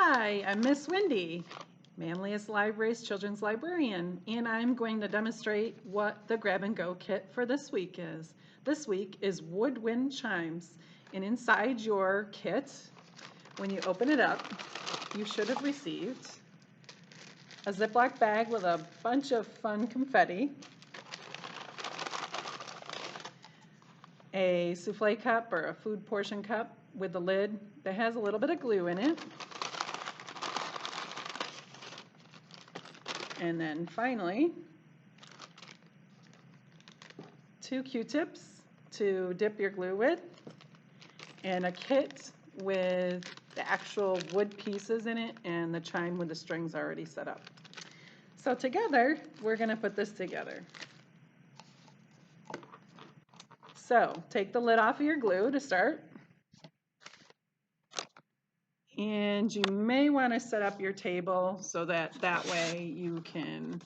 Hi, I'm Miss Wendy, Manlius Library's children's librarian, and I'm going to demonstrate what the grab and go kit for this week is. This week is woodwind chimes, and inside your kit, when you open it up, you should have received a Ziploc bag with a bunch of fun confetti, a souffle cup or a food portion cup with the lid that has a little bit of glue in it, and then finally, 2 Q-tips to dip your glue with, and a kit with the actual wood pieces in it and the chime with the strings already set up. So together, we're going to put this together. So take the lid off of your glue to start. And you may want to set up your table so that way you can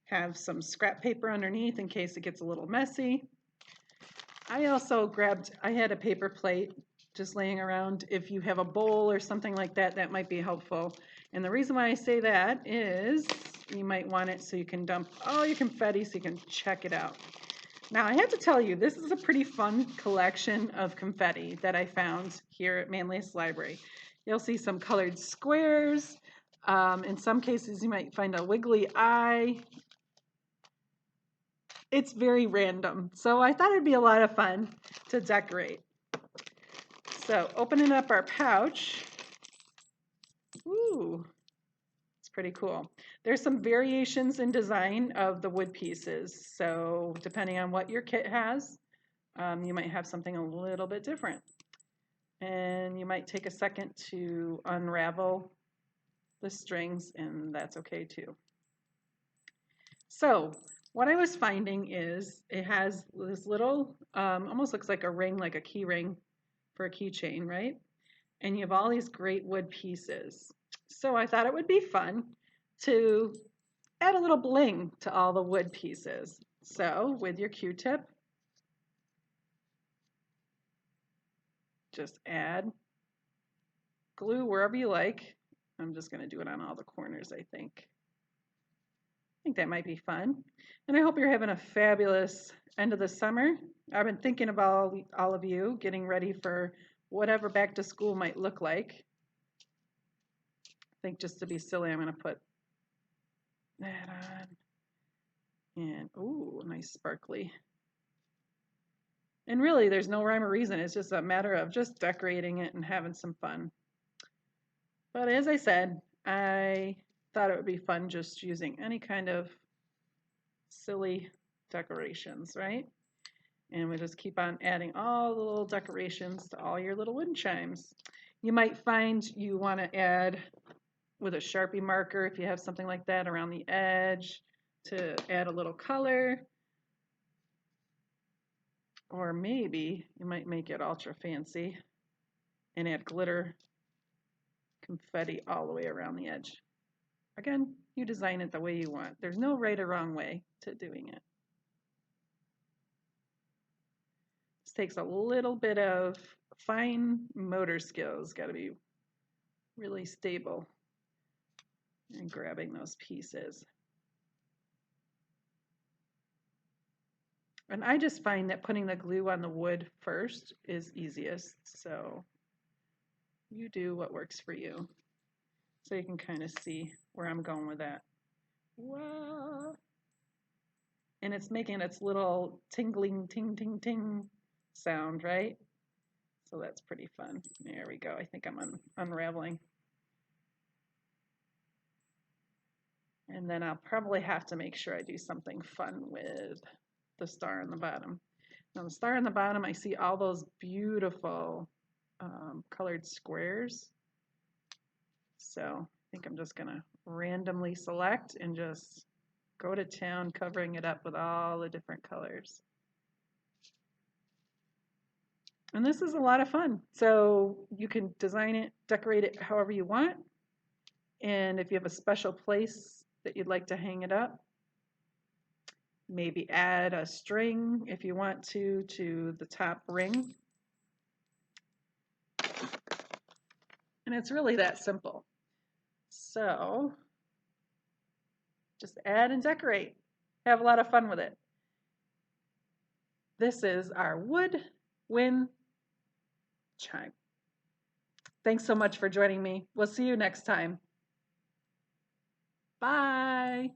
have some scrap paper underneath in case it gets a little messy. I also I had a paper plate just laying around. If you have a bowl or something like that, that might be helpful. And the reason why I say that is you might want it so you can dump all your confetti so you can check it out. Now, I have to tell you, this is a pretty fun collection of confetti that I found here at Manlius Library. You'll see some colored squares. In some cases, you might find a wiggly eye. It's very random, so I thought it'd be a lot of fun to decorate. So, opening up our pouch. Ooh, it's pretty cool. There's some variations in design of the wood pieces, so depending on what your kit has, you might have something a little bit different. And you might take a second to unravel the strings, and that's okay too. So what I was finding is it has this little, almost looks like a ring, like a key ring for a keychain, right? And you have all these great wood pieces. So I thought it would be fun to add a little bling to all the wood pieces. So with your Q-tip, just add glue wherever you like. I'm just going to do it on all the corners, I think. I think that might be fun. And I hope you're having a fabulous end of the summer. I've been thinking about all of you getting ready for whatever back to school might look like. I think just to be silly, I'm going to put that on. And, ooh, nice sparkly. And really, there's no rhyme or reason. It's just a matter of just decorating it and having some fun. But as I said, I thought it would be fun just using any kind of silly decorations, right? And we just keep on adding all the little decorations to all your little wind chimes. You might find you want to add with a Sharpie marker, if you have something like that around the edge, to add a little color. Or maybe you might make it ultra fancy and add glitter confetti all the way around the edge. Again, you design it the way you want. There's no right or wrong way to doing it. This takes a little bit of fine motor skills. Got to be really stable in grabbing those pieces. And I just find that putting the glue on the wood first is easiest. So you do what works for you. So you can kind of see where I'm going with that. Whoa. And it's making its little tingling, ting, ting, ting sound, right? So that's pretty fun. There we go. I think I'm unraveling. And then I'll probably have to make sure I do something fun with the star on the bottom. Now the star on the bottom, I see all those beautiful colored squares. So I think I'm just gonna randomly select and just go to town covering it up with all the different colors. And this is a lot of fun. So you can design it, decorate it however you want. And if you have a special place that you'd like to hang it up, maybe add a string if you want to the top ring. And it's really that simple. So just add and decorate. Have a lot of fun with it. This is our wood wind chime. Thanks so much for joining me. We'll see you next time. Bye.